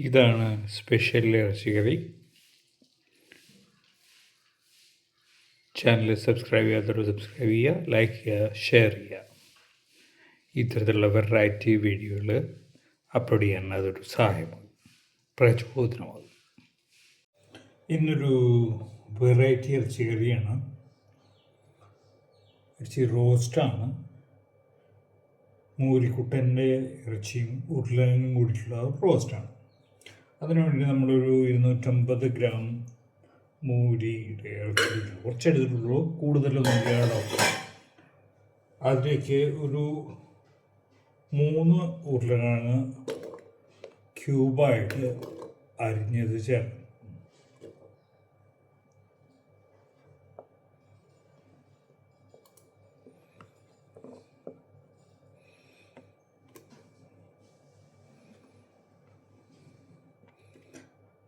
ഇതാണ് സ്പെഷ്യൽ ഇറച്ചിക്കറി. Channel subscribe ചെയ്യാത്തവർ സബ്സ്ക്രൈബ് ചെയ്യുക, ലൈക്ക് ചെയ്യുക, ഷെയർ ചെയ്യുക. ഇത്തരത്തിലുള്ള വെറൈറ്റി വീഡിയോകൾ അപ്ലോഡ് ചെയ്യാൻ അതൊരു സഹായമാകും, പ്രചോദനമാകും. ഇന്നൊരു വെറൈറ്റി ഇറച്ചിക്കറിയാണ്. ഇറച്ചി റോസ്റ്റാണ്. മൂരിക്കുട്ടൻ്റെ ഇറച്ചിയും ഉരുളനും കൂടിയിട്ടുള്ള റോസ്റ്റാണ്. അതിനുവേണ്ടി നമ്മളൊരു 250 ഗ്രാം മൂരിയുടെ ഇറച്ചി കുറച്ചെടുത്തിട്ടുള്ളൂ, കൂടുതലൊന്നും ഇല്ലാതാവും. അതിലേക്ക് ഒരു 3 ഉരുളക്കിഴങ്ങ് ക്യൂബായിട്ട് അരിഞ്ഞത് ചേർക്കും.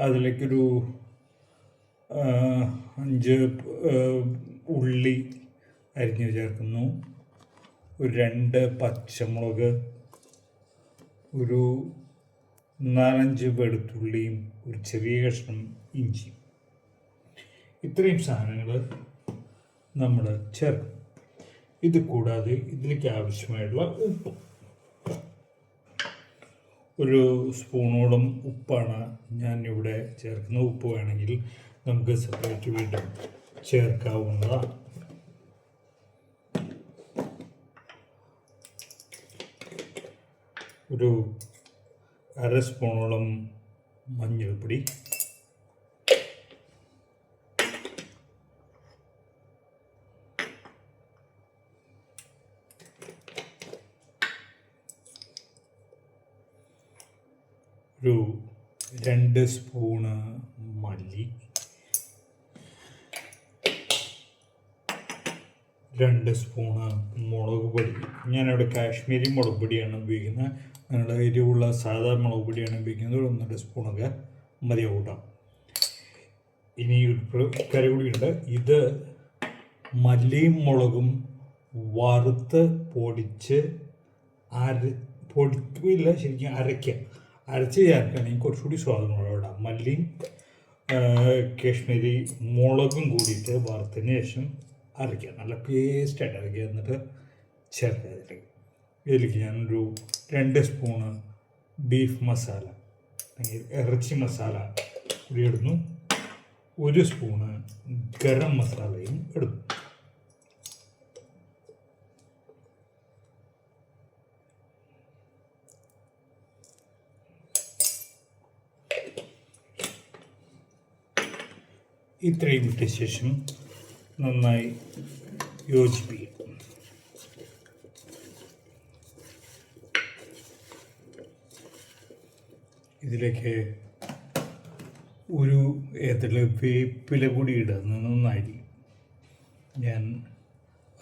അതിലേക്കൊരു 5 ഉള്ളി അരിഞ്ഞ് ചേർക്കുന്നു, ഒരു 2 പച്ചമുളക്, ഒരു 4-5 വെളുത്തുള്ളിയും ഒരു ചെറിയ കഷ്ണം ഇഞ്ചിയും. ഇത്രയും സാധനങ്ങൾ നമ്മൾ ചേർക്കും. ഇത് കൂടാതെ ഇതിലേക്ക് ആവശ്യമായിട്ടുള്ള ഉപ്പ്, ഒരു സ്പൂണോളം ഉപ്പാണ് ഞാൻ ഇവിടെ ചേർക്കുന്നത്. ഉപ്പ് വേണമെങ്കിൽ നമുക്ക് സെപ്പറേറ്റ് വീണ്ടും ചേർക്കാവുന്നതാണ്. ഒരു 1/2 സ്പൂണോളം മഞ്ഞൾപ്പൊടി, ഒരു 2 സ്പൂണ് മല്ലി, 2 സ്പൂണ് മുളക് പൊടി. ഞാനിവിടെ കാശ്മീരി മുളക് പൊടിയാണ് ഉപയോഗിക്കുന്നത്. നിങ്ങളുടെ എരിവുള്ള സാധാ മുളക് പൊടിയാണ് ഉപയോഗിക്കുന്നത്. 1-2 സ്പൂണൊക്കെ മതിയാവൂട്ടാം. ഇനി ഒരു കറി കൂടിയുണ്ട്. ഇത് മല്ലിയും മുളകും വറുത്ത് പൊടിച്ച് പൊടിക്കില്ല, ശരിക്കും അരച്ച് ചേർക്കുകയാണെങ്കിൽ കുറച്ചുകൂടി സ്വാദമുള്ള ഇടാം. മല്ലിയും കാശ്മീരി മുളകും കൂടിയിട്ട് വറുത്തതിന് ശേഷം അരയ്ക്കുക, നല്ല പേസ്റ്റായിട്ട് അരയ്ക്കുക, എന്നിട്ട് ചേർക്കുക. ഇതിലേക്ക് ഞാനൊരു 2 സ്പൂണ് ബീഫ് മസാല അല്ലെങ്കിൽ ഇറച്ചി മസാല കൂടി ഇടുന്നു, 1 സ്പൂണ് ഗരം മസാലയും ഇടുന്നു. ഇത്രയും ഇട്ട ശേഷം നന്നായി യോജിപ്പിക്കും. ഇതിലേക്ക് ഒരു വേപ്പില കൂടി ഇടുന്നത് നന്നായിരിക്കും. ഞാൻ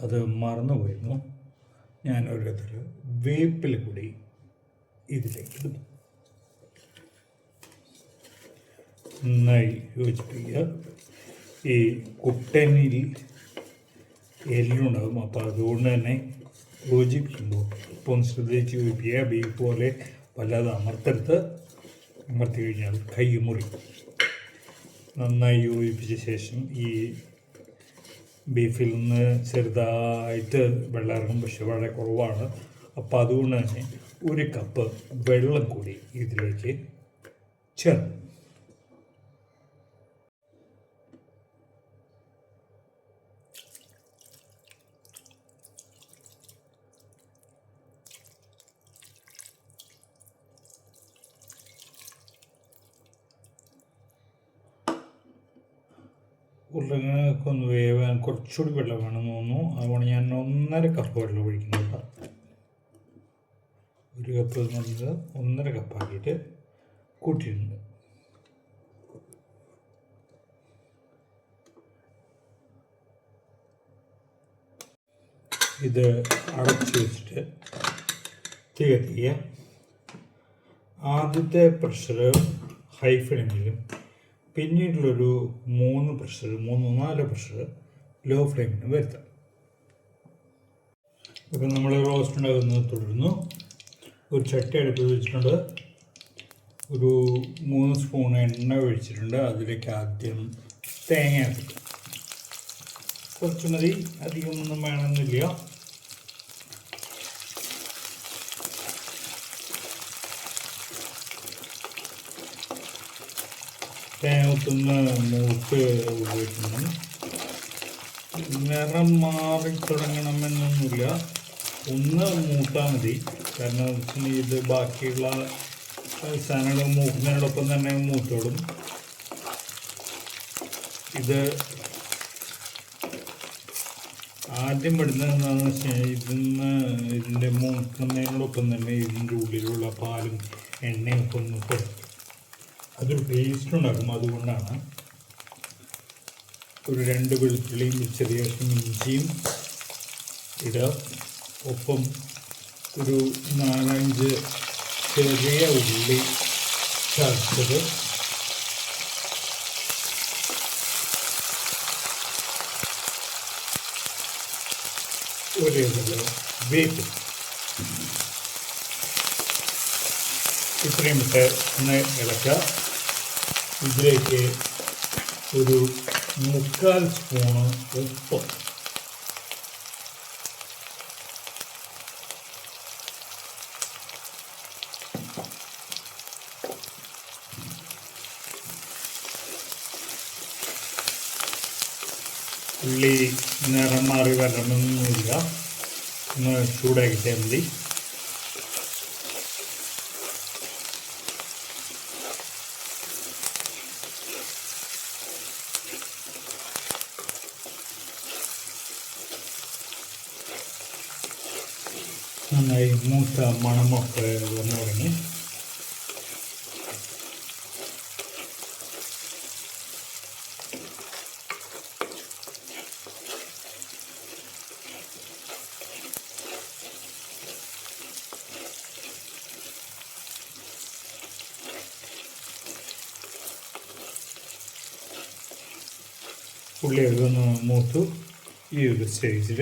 അത് മറന്നുപോയിരുന്നു. ഞാൻ ഒരു വേപ്പില കൂടി ഇതിലേക്ക് ഇടുന്നു. നന്നായി യോജിപ്പിക്കുക. ഈ കുട്ടനിൽ എല്ലുണ്ടാകും, അപ്പോൾ അതുകൊണ്ട് തന്നെ യോജിപ്പിക്കുമ്പോൾ ഇപ്പം ശ്രദ്ധിച്ച് യോജിപ്പിക്കുക. ബീഫ് പോലെ വല്ലാതെ അമർത്തി കഴിഞ്ഞാൽ കൈ മുറി. നന്നായി യോജിപ്പിച്ച ശേഷം ഈ ബീഫിൽ നിന്ന് ചെറുതായിട്ട് വെള്ളം ഇറങ്ങും, പക്ഷെ വളരെ കുറവാണ്. അപ്പോൾ അതുകൊണ്ട് തന്നെ 1 കപ്പ് വെള്ളം കൂടി ഇതിലേക്ക് ചേർക്കും. ഉരുളക്കിഴങ്ങൊക്കെ ഒന്ന് വേവാൻ കുറച്ചുകൂടി വെള്ളം വേണമെന്ന് തോന്നുന്നു. അതുകൊണ്ട് ഞാൻ 1.5 കപ്പ് വെള്ളം ഒഴിക്കുന്നുണ്ട്. 1 കപ്പ് എന്നുള്ളത് 1.5 കപ്പാക്കിയിട്ട് കൂട്ടിയിട്ടുണ്ട്. ഇത് അടച്ച് വെച്ചിട്ട് തീ കത്തിക്കുക. ആദ്യത്തെ പ്രഷർ ഹൈ ഫ്ലെയിമിലും പിന്നീടുള്ളൊരു 3-4 പ്രഷർ ലോ ഫ്ലെയിമിന് വരുത്താം. ഇപ്പം നമ്മൾ റോസ്റ്റ് ഉണ്ടാകുന്നത് തുടരുന്നു. ഒരു ചട്ടി അടുപ്പിൽ വെച്ചിട്ടുണ്ട്. ഒരു 3 സ്പൂൺ എണ്ണ ഒഴിച്ചിട്ടുണ്ട്. അതിലേക്ക് ആദ്യം തേങ്ങ ഇട്ടു. കുറച്ച് മതി, അധികമൊന്നും വേണമെന്നില്ല. തേങ്ങ ഒത്തുന്ന മൂത്ത് ഉപയോഗിക്കണം. നിറം മാറി തുടങ്ങണമെന്നൊന്നുമില്ല, ഒന്ന് മൂത്താൽ മതി. കാരണം ഇത് ബാക്കിയുള്ള സാധനങ്ങൾ മൂക്കുന്നതിനോടൊപ്പം തന്നെ മൂത്തോടും. ഇത് ആദ്യം ഇടുന്നത് എന്താണെന്ന് വെച്ച് കഴിഞ്ഞാൽ ഇതിൻ്റെ മൂക്കുന്നതിനോടൊപ്പം തന്നെ ഇതിൻ്റെ ഉള്ളിലുള്ള പാലും എണ്ണയൊക്കെ ഒന്ന് കുറയ്ക്കും. അതൊരു ടേസ്റ്റ് ഉണ്ടാക്കും. അതുകൊണ്ടാണ് ഒരു 2 വെളുത്തുള്ളിയും ചെറിയ ഇഞ്ചിയും ഇടുക. ഒപ്പം ഒരു 4-5 ചെറിയ ഉള്ളി ചതച്ചത്, ഒരു വേപ്പ്, ഇത്രയും ഇട്ട് ഒന്ന് ഇളക്കുക. ഇതിലേക്ക് ഒരു 3/4 സ്പൂണ് ഉപ്പ്, ഉള്ളി നിറം മാറി വരണമെന്നൊന്നുമില്ല, ഒന്ന് ചൂടാക്കിയാൽ മതി. നന്നായി മൂത്ത മണമൊക്കെ വന്നു തുടങ്ങി. ഉള്ളിയൊക്കെ ഒന്ന് മൂത്തു. ഈ ഒരു സ്റ്റേജിൽ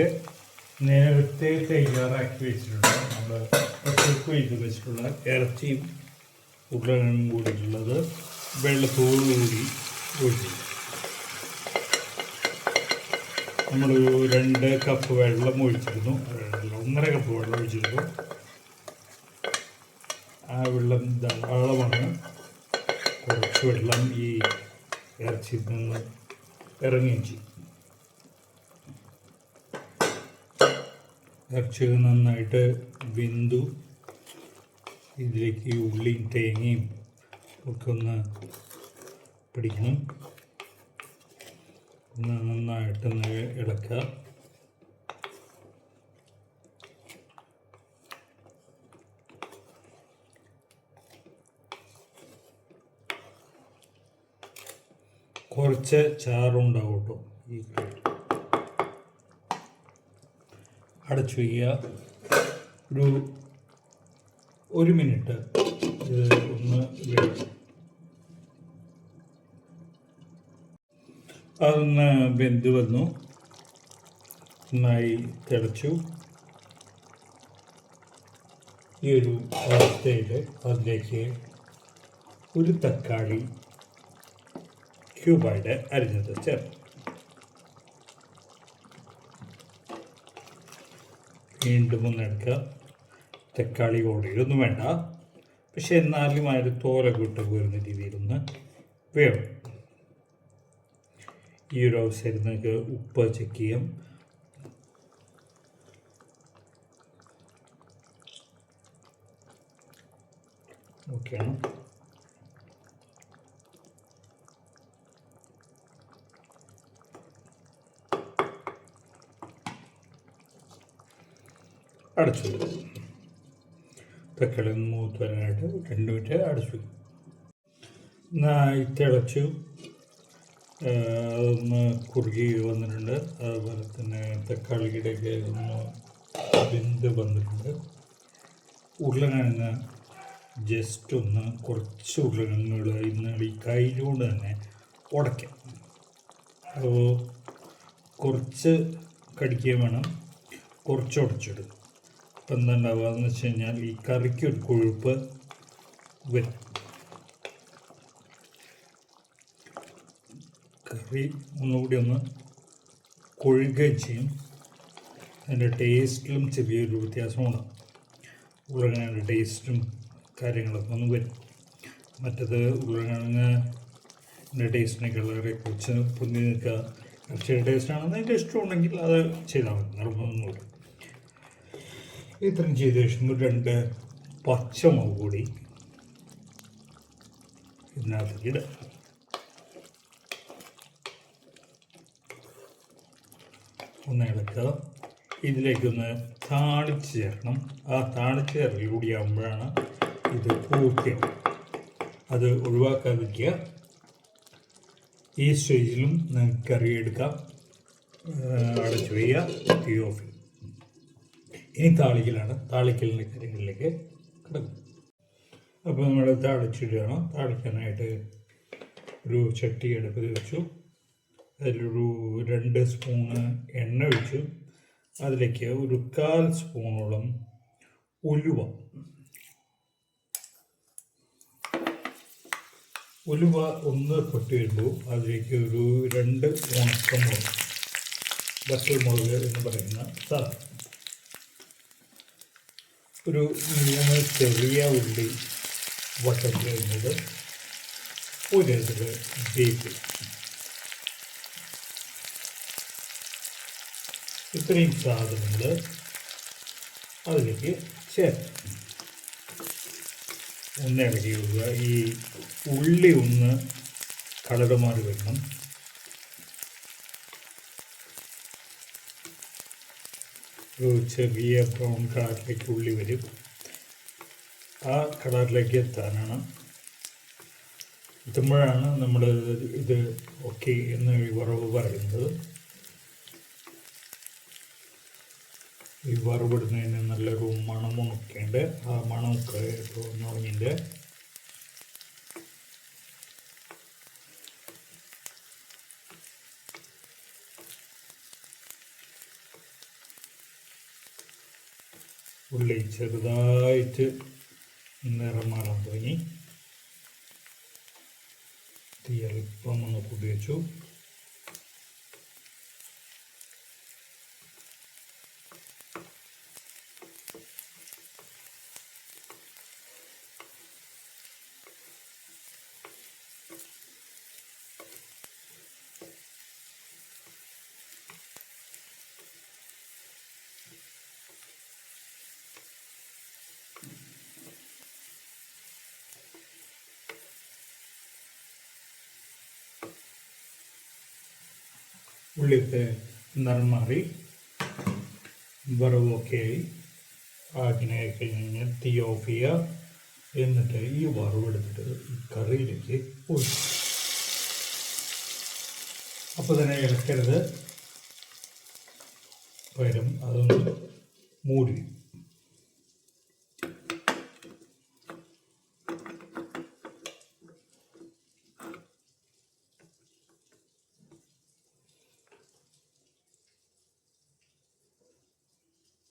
നേരത്തെ തയ്യാറാക്കി വെച്ചിട്ടുണ്ട്, നമ്മൾ കുക്ക് ചെയ്ത് വെച്ചിട്ടുള്ള ഇറച്ചിയും ഉരുളക്കിഴങ്ങും കൂടിയിട്ടുള്ളത് വെള്ളത്തോടുകൂടി ഒഴിച്ചു. നമ്മളൊരു 2 കപ്പ് വെള്ളം ഒഴിച്ചിരുന്നു, 1.5 കപ്പ് വെള്ളം ഒഴിച്ചിരുന്നു. ആ വെള്ളം ധാരാളമാണ്. കുറച്ച് വെള്ളം ഈ ഇറച്ചിയിൽ നിന്ന് ഇറങ്ങിയും ചെയ്യും. ഇറച്ചി നന്നായിട്ട് വെന്തു. ഇതിലേക്ക് ഉള്ളിയും തേങ്ങയും ഒക്കെ ഒന്ന് പിടിക്കണം. ഒന്ന് നന്നായിട്ടൊന്ന് ഇളക്കുക. കുറച്ച് ചാറുണ്ടാവും കേട്ടോ. ഈ അടച്ചു വയ്ക്കുക. ഒരു 1 മിനിറ്റ് ഇത് ഒന്ന് വേവിക്കും. അതൊന്ന് വെന്ത് വന്നു, നന്നായി തിളച്ചു. ഈ ഒരു അവസ്ഥയിൽ അതിലേക്ക് ഒരു തക്കാളി ക്യൂബായിട്ട് അരിഞ്ഞത് ചേർത്ത് വീണ്ടും ഒന്നെടുക്കുക. തക്കാളി ഓടിയൊന്നും വേണ്ട, പക്ഷെ എന്നാലും അതിൽ തോലൊക്കെ ഇട്ട് പോരുന്ന രീതിയിലൊന്ന് വേണം. ഈ ഒരു അവസരം നിങ്ങൾക്ക് ഉപ്പ് ചെക്ക് ചെയ്യാം. ഓക്കെയാണ്. അടച്ചു. തക്കാളി ഒന്ന് മൂത്ത് വരാനായിട്ട് 2 മിനിറ്റ് അടച്ചു. നന്നായി തിളച്ചു. അതൊന്ന് കുറുകി വന്നിട്ടുണ്ട്. അതുപോലെ തന്നെ തക്കാളിയുടെയൊക്കെ ഒന്ന് വെന്ത് വന്നിട്ടുണ്ട്. ഉരുളക്കിഴങ്ങ് ജസ്റ്റ് ഒന്ന് കുറച്ച് ഉരുളക്കിഴങ്ങുകൾ ഇന്ന് ഈ കയ്യിലൂടെ തന്നെ ഉടയ്ക്കാം. അപ്പോൾ കുറച്ച് കടിക്കുകയും വേണം, കുറച്ച് ഉടച്ചിടും. അപ്പം എന്താ ഉണ്ടാവുക എന്ന് വെച്ച് കഴിഞ്ഞാൽ ഈ കറിക്കൊരു കൊഴുപ്പ് വരും. കറി ഒന്നുകൂടി ഒന്ന് കൊഴുകുകയും ചെയ്യും. അതിൻ്റെ ടേസ്റ്റിലും ചെറിയൊരു വ്യത്യാസമാണ്. ഉരുളക്കിഴങ്ങിൻ്റെ ടേസ്റ്റും കാര്യങ്ങളൊക്കെ ഒന്ന് വരും. മറ്റത് ഉരുളക്കിഴങ്ങിൻ്റെ ടേസ്റ്റിനൊക്കെ വളരെ കുറച്ച് പൊന്തി നിൽക്കുക. ഇറച്ചിയുടെ ടേസ്റ്റാണെന്ന് എനിക്ക് ഇഷ്ടമുണ്ടെങ്കിൽ അത് ചെയ്താൽ മതി, നിർബന്ധമൊന്നുമില്ല. ഇത്രയും ചെയ്ത ശേഷം 2 പച്ചമുളക് കൂടി ഇതിനകത്തേക്ക് ഇടുക. ഒന്ന് ഇളക്കുക. ഇതിലേക്കൊന്ന് താളിച്ച് ചേർക്കണം. ആ താളിച്ച് ചേർക്കലൂടി ആകുമ്പോഴാണ് ഇത് പൂർത്തിയാവും. അത് ഒഴിവാക്കാതിരിക്കുക. ഈ സ്റ്റേജിലും നിങ്ങൾക്ക് കറി എടുക്കാം. അടച്ചു വയ്ക്കുക, തീ ഓഫ് ചെയ്യും. ഇനി താളിക്കലാണ്. താളിക്കലിൻ്റെ കാര്യങ്ങളിലേക്ക് കിടക്കും. അപ്പോൾ നമ്മൾ താളിച്ചിടുകയാണ്. താളിക്കാനായിട്ട് ഒരു ചട്ടി അടുപ്പിൽ വെച്ചു. അതിലൊരു 2 സ്പൂണ് എണ്ണ ഒഴിച്ചു. അതിലേക്ക് ഒരു 1/4 സ്പൂണോളം ഉലുവ ഒന്ന് പൊട്ടി വരുമ്പോൾ അതിലേക്ക് ഒരു 2 ഉണക്കമുളക്, വറ്റൽമുളക് എന്ന് പറയുന്ന സാധനം, ഒരു 3 ചെറിയ ഉള്ളി വട്ടം ചെയ്യുന്നത്, ഒരു ബീഫ്. ഇത്രയും സാധനങ്ങൾ അതിലേക്ക് ചേർത്ത് ഒന്ന് ഇളക്കി കൊടുക്കുക. ഈ ഉള്ളി ഒന്ന് കളർ മാറി വരണം. ഒരു ചെറിയ ബ്രൗൺ കളറിലേക്ക് ഉള്ളി വരും. ആ കളറിലേക്ക് എത്തുമ്പോഴാണ് നമ്മൾ ഇത് ഓക്കെ എന്ന് വറവ് പറയുന്നത്. ഈ വറവിടുന്നതിന് നല്ലൊരു മണമൊക്കെ ഉണ്ട്. ആ മണമൊക്കെ തുടങ്ങിൻ്റെ ഉള്ളി ചെറുതായിട്ട് നിറം മാറാൻ തുടങ്ങി. തീ അല്പം ഒന്ന് കൂട്ടി വെച്ചു. ഉള്ളിയൊക്കെ നിറം മാറി വറവൊക്കെ ആക്കിനെ കഴിഞ്ഞ് തീ ഓഫ് ചെയ്യുക. എന്നിട്ട് ഈ വറവെടുത്തിട്ട് ഈ കറിയിലേക്ക് ഒഴിക്കും. അപ്പോൾ തന്നെ ഇളക്കരുത്, പകരം അതൊന്ന് മൂടി